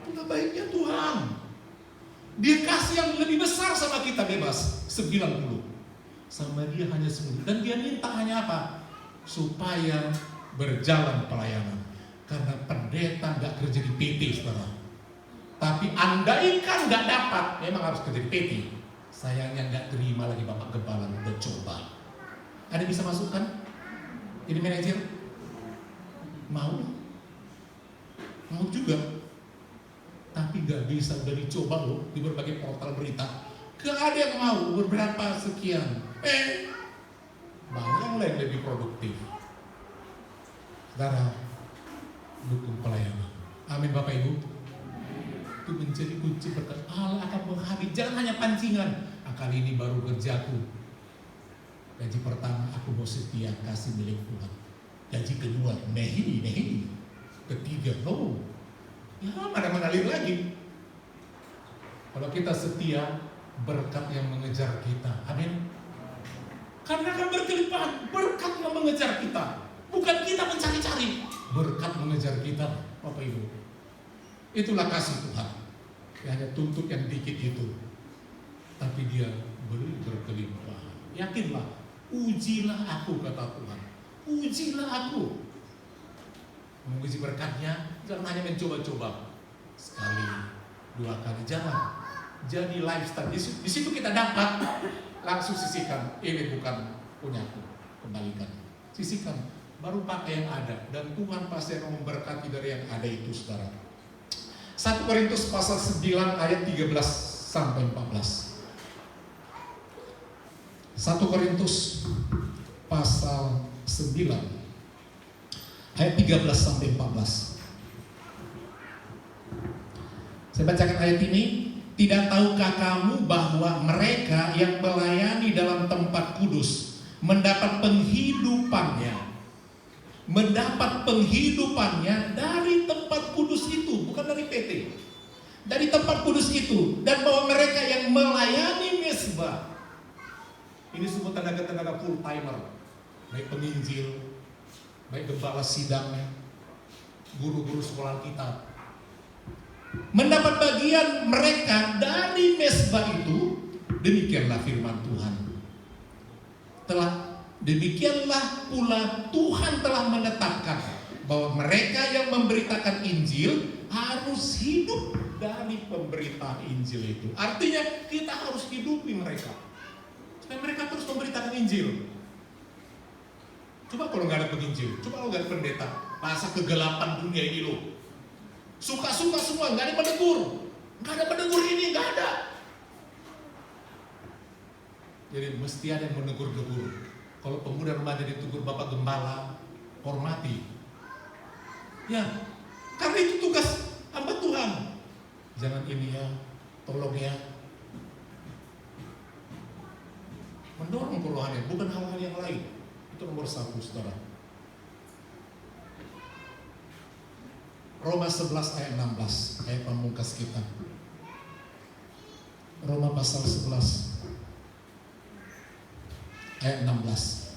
Itulah baiknya Tuhan. Dia kasih yang lebih besar sama kita, bebas 90. Sama dia hanya 10. Dan dia minta hanya apa? Supaya berjalan pelayanan. Karena pendeta gak kerja di PT, saudara. Tapi andaikan gak dapat, memang harus kerja di PT. Sayangnya gak terima lagi Bapak Gembala, udah coba. Ada bisa masukkan? Jadi manajer? Mau? Mau juga. Tapi gak bisa, udah dicoba loh di berbagai portal berita. Gak ada yang mau, berberapa sekian. Banyak yang lain lebih produktif. Saudara, dukung pelayanan. Amin Bapak Ibu. Itu menjadi kunci berkat. Allah akan menghabis. Jangan hanya pancingan. Kali ini baru kerjaku. Gaji pertama aku mau setia kasih milik Tuhan. Gaji kedua nehi. Ketiga ya mana mengalir lagi. Kalau kita setia, berkat yang mengejar kita. Amin. Karena akan berkelimpahan, berkat yang mengejar kita. Bukan kita mencari-cari, berkat mengejar kita, Bapak Ibu. Itulah kasih Tuhan. Dia hanya tuntut yang dikit itu, tapi dia beri berkelimpahan. Yakinlah, ujilah aku, kata Tuhan. Ujilah aku. Menguji berkatnya, jangan hanya mencoba-coba. Sekali, 2 kali, jangan. Jadi lifestyle. Di situ kita dapat, langsung sisihkan. Ini bukan punyaku, kembalikan. Sisihkan, baru pakai yang ada. Dan Tuhan pasti akan memberkati dari yang ada itu, saudara. 1 Korintus pasal 9 ayat 13 sampai 14. 1 Korintus pasal 9 ayat 13 sampai 14. Saya bacakan ayat ini. Tidak tahukah kamu bahwa mereka yang melayani dalam tempat kudus mendapat penghidupannya dari tempat kudus itu, bukan dari PT, dari tempat kudus itu, dan bahwa mereka yang melayani mesbah, ini semua tenaga-tenaga full timer, baik penginjil, baik gembala sidang, guru-guru sekolah kitab, mendapat bagian mereka dari mesbah itu. Demikianlah firman Tuhan. Demikianlah pula Tuhan telah menetapkan bahwa mereka yang memberitakan Injil harus hidup dari pemberitaan Injil itu. Artinya kita harus hidupi mereka supaya mereka terus memberitakan Injil. Coba kalau nggak ada penginjil, coba kalau nggak ada pendeta, masa kegelapan dunia ini loh. Suka-suka semua, nggak ada penegur ini, nggak ada. Jadi mesti ada yang menegur-negur. Kalau pemuda remaja ditegur Bapak Gembala, hormati. Ya, karena itu tugas hamba Tuhan. Jangan ini ya, tolong ya. Mendorong kerohanian, bukan hal-hal yang lain. Itu nomor 1, saudara. Roma 11 ayat 16, ayat pamungkas kita. Roma pasal 11 ayat 16.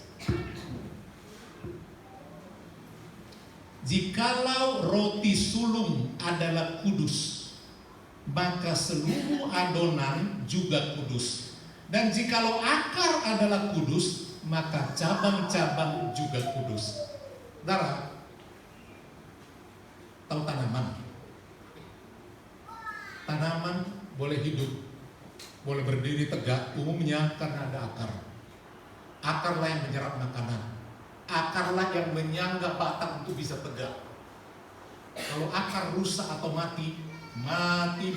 Jikalau roti sulung adalah kudus, maka seluruh adonan juga kudus. Dan jikalau akar adalah kudus, maka cabang-cabang juga kudus. Saudara, tahu tanaman? Tanaman boleh hidup, boleh berdiri tegak, umumnya karena ada akar. Akarlah yang menyerap makanan. Akarlah yang menyangga batang untuk bisa tegak. Kalau akar rusak atau mati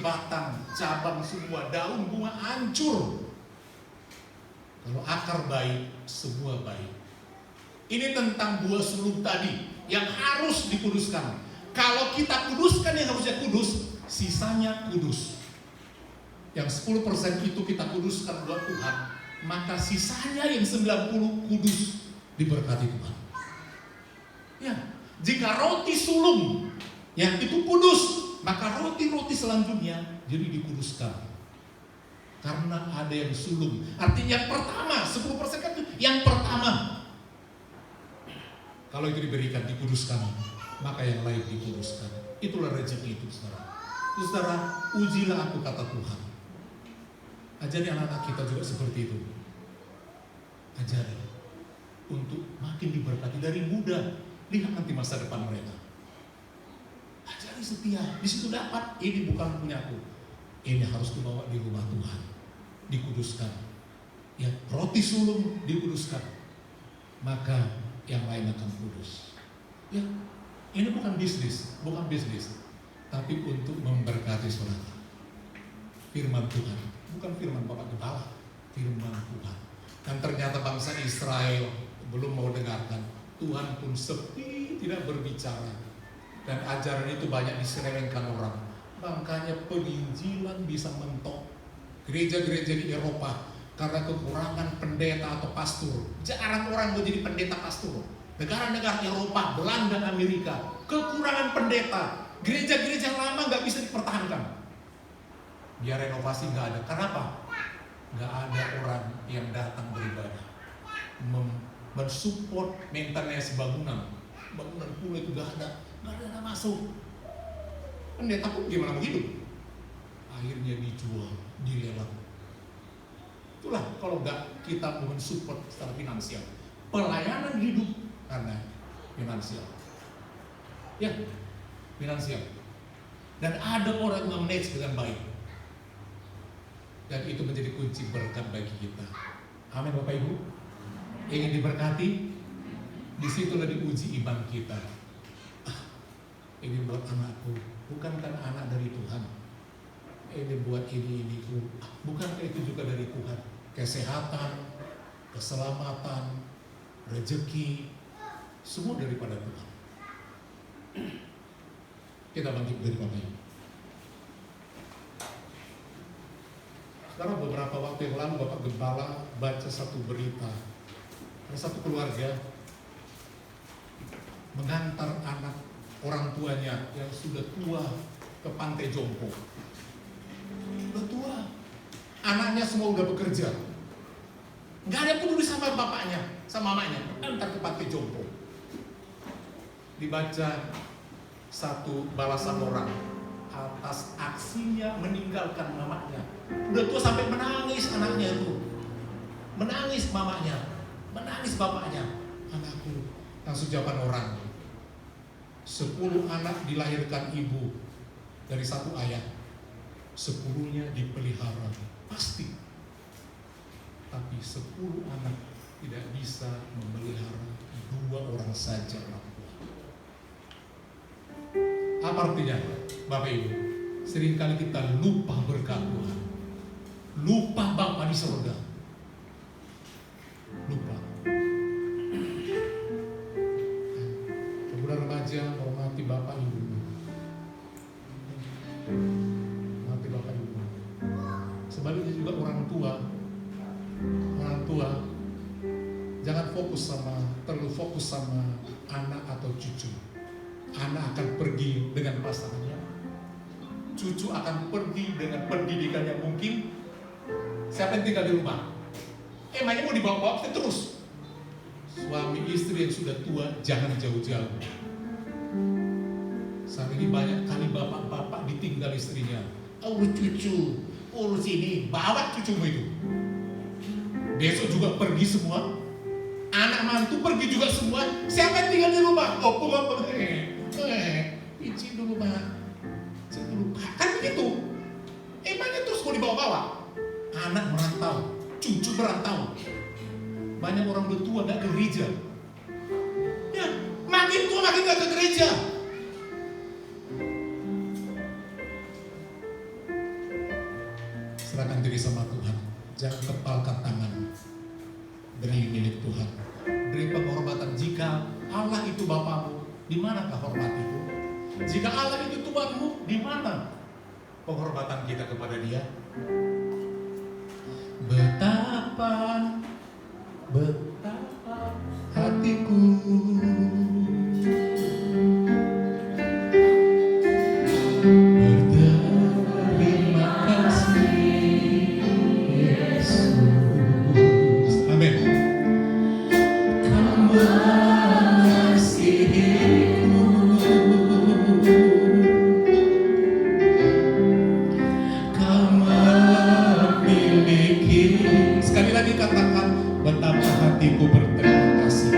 batang, cabang semua, daun bunga hancur. Kalau akar baik, semua baik. Ini tentang buah sulung tadi yang harus dikuduskan. Kalau kita kuduskan yang harusnya kudus, sisanya kudus. Yang 10% itu kita kuduskan buat Tuhan, maka sisanya yang 90 kudus, diberkati Tuhan. Ya, jika roti sulung yang itu kudus, maka roti-roti selanjutnya jadi dikuduskan. Karena ada yang sulung. Artinya yang pertama, 10% kan yang pertama. Kalau itu diberikan, dikuduskan, maka yang lain dikuduskan. Itulah rezeki itu, saudara. Saudara, ujilah aku, kata Tuhan. Ajari anak-anak kita juga seperti itu. Ajari untuk makin diberkati dari muda. Lihat nanti masa depan mereka. Ajari setia. Di situ dapat, ini bukan punyaku. Ini harus dibawa di rumah Tuhan, dikuduskan. Ya, roti sulung dikuduskan, maka yang lain akan kudus. Ya, ini bukan bisnis, tapi untuk memberkati saudara. Firman Tuhan, bukan firman Bapak Gembala, firman Tuhan. Dan ternyata bangsa Israel belum mau dengarkan. Tuhan pun sepi, tidak berbicara. Dan ajaran itu banyak diselewengkan orang. Makanya penginjilan bisa mentok. Gereja-gereja di Eropa karena kekurangan pendeta atau pastor. Jarang orang mau jadi pendeta pastor. Negara-negara Eropa, Belanda, Amerika, kekurangan pendeta. Gereja-gereja lama nggak bisa dipertahankan. Biar renovasi nggak ada. Kenapa? Nggak ada orang yang datang beribadah, mensupport maintenance bangunan pula itu nggak ada yang masuk. Pendeta pun gimana mau hidup? Akhirnya dijual, dilelang. Itulah kalau nggak kita mensupport secara finansial. Pelayanan hidup karena finansial. Ya, finansial. Dan ada orang yang manage dengan baik. Dan itu menjadi kunci berkat bagi kita. Amin Bapak Ibu. Ingin diberkati, disitulah diuji iman kita. Ini buat anakku, bukankah anak dari Tuhan? Ini buat ini bukankah itu juga dari Tuhan? Kesehatan, keselamatan, rezeki, semua daripada Tuhan. Kita bangkit dari Bapak Ibu. Sekarang beberapa waktu yang lalu Bapak Gembala baca satu berita. Ada satu keluarga mengantar anak orang tuanya yang sudah tua ke pantai jompo. Udah tua. Anaknya semua udah bekerja. Nggak ada peduli sama bapaknya, sama mamanya. Antar ke pantai jompo. Dibaca satu balasan orang atas aksinya meninggalkan mamanya. Udah tua sampai menangis anaknya itu. Menangis mamanya. Menangis bapaknya. Anakku, langsung jawaban orang. 10 anak dilahirkan ibu dari satu ayah. 10-nya dipelihara. Pasti. Tapi 10 anak tidak bisa memelihara 2 orang saja orang tua. Apa artinya Bapak Ibu? Seringkali kita lupa berkat Tuhan. Lupa Bapa di surga. Lupa. Pemuda remaja hormati Bapak Ibu. Hormati Bapak Ibu. Sebaliknya juga orang tua. Orang tua jangan terlalu fokus sama anak atau cucu. Anak akan pergi dengan pasangannya. Cucu akan pergi dengan pendidikan yang mungkin. Siapa yang tinggal di rumah? Emangnya mau dibawa-bawa terus? Suami istri yang sudah tua jangan jauh-jauh. Saat ini banyak kali bapak-bapak ditinggal istrinya. Urus cucu, urus ini, bawa cucumu itu. Besok juga pergi semua. Anak mantu pergi juga semua. Siapa yang tinggal di rumah? Opung. Izin dulu Pak. Izin dulu Pak. Kan begitu. Emangnya terus mau dibawa-bawa? Anak merantau, cucu merantau. Banyak orang udah tua gak ke gereja. Ya, makin tua makin gak ke gereja. Serahkan diri sama Tuhan. Jangan kepalkan tangan. Beri milik Tuhan. Beri penghormatan. Jika Allah itu Bapamu, di manakah hormat itu? Jika Allah itu Tuhanmu, di mana penghormatan kita kepada Dia? Betapa hatiku berterima kasih Yesus. Amin. Kau mengasihiku, kau memiliki. Sekali lagi katakan, betapa hatiku berterima kasih.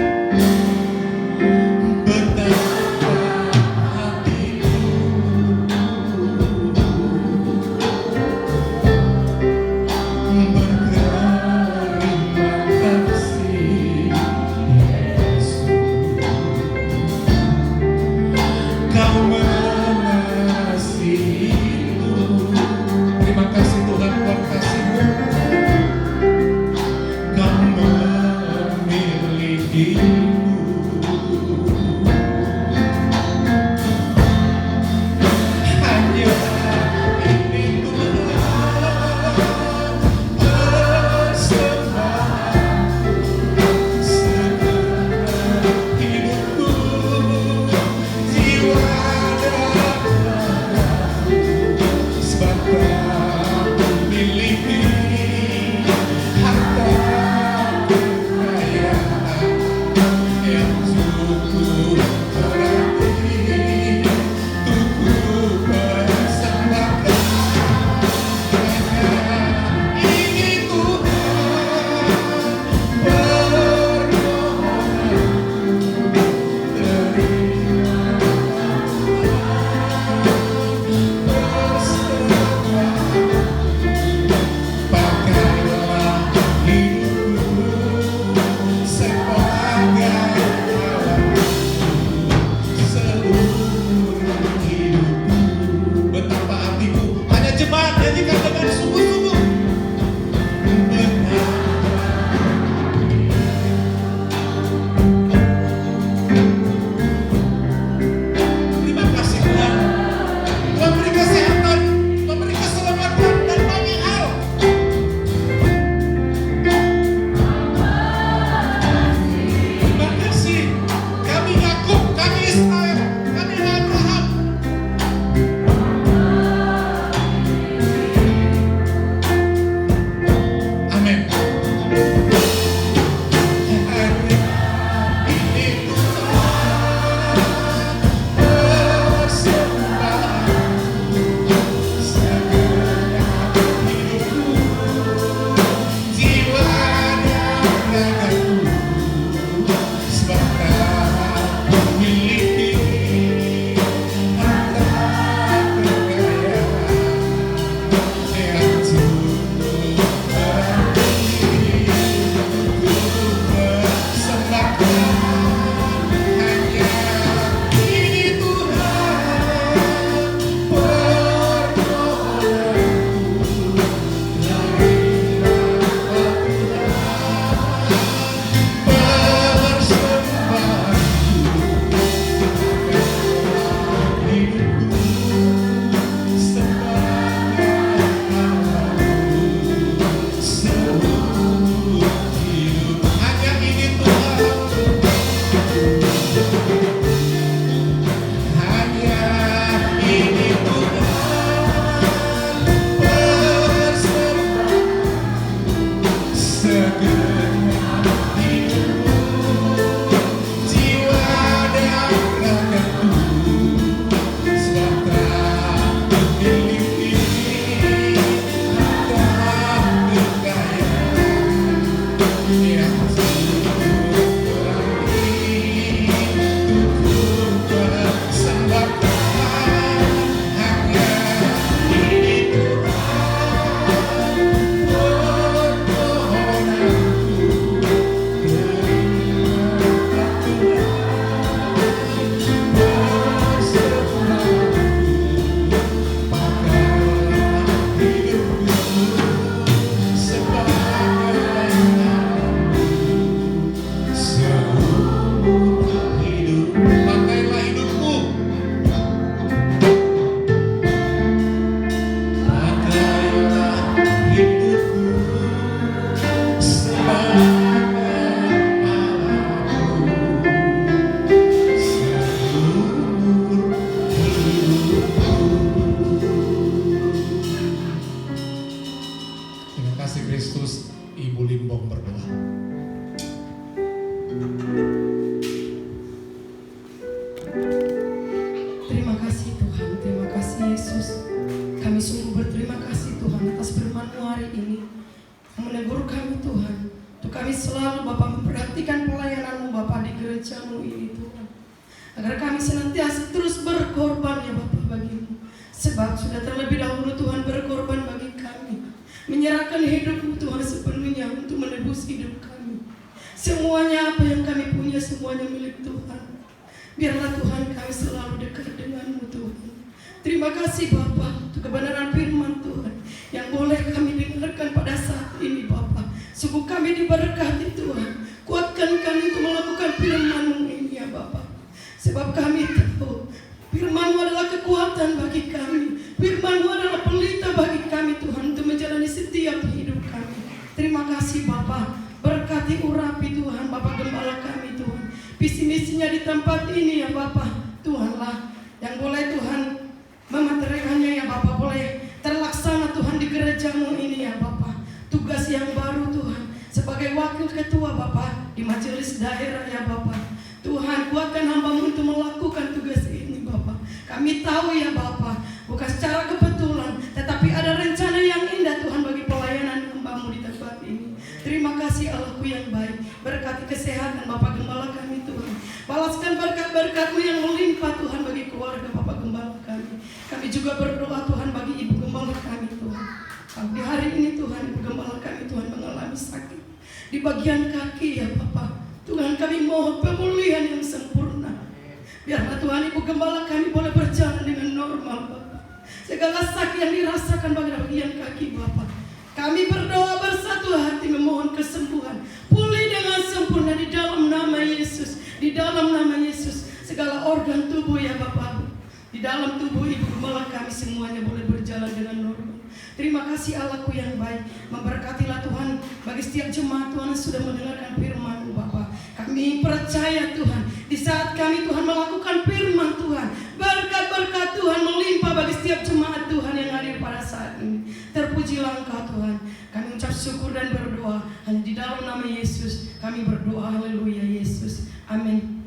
Syukur dan berdoa hanya di dalam nama Yesus kami berdoa. Haleluya Yesus. Amin.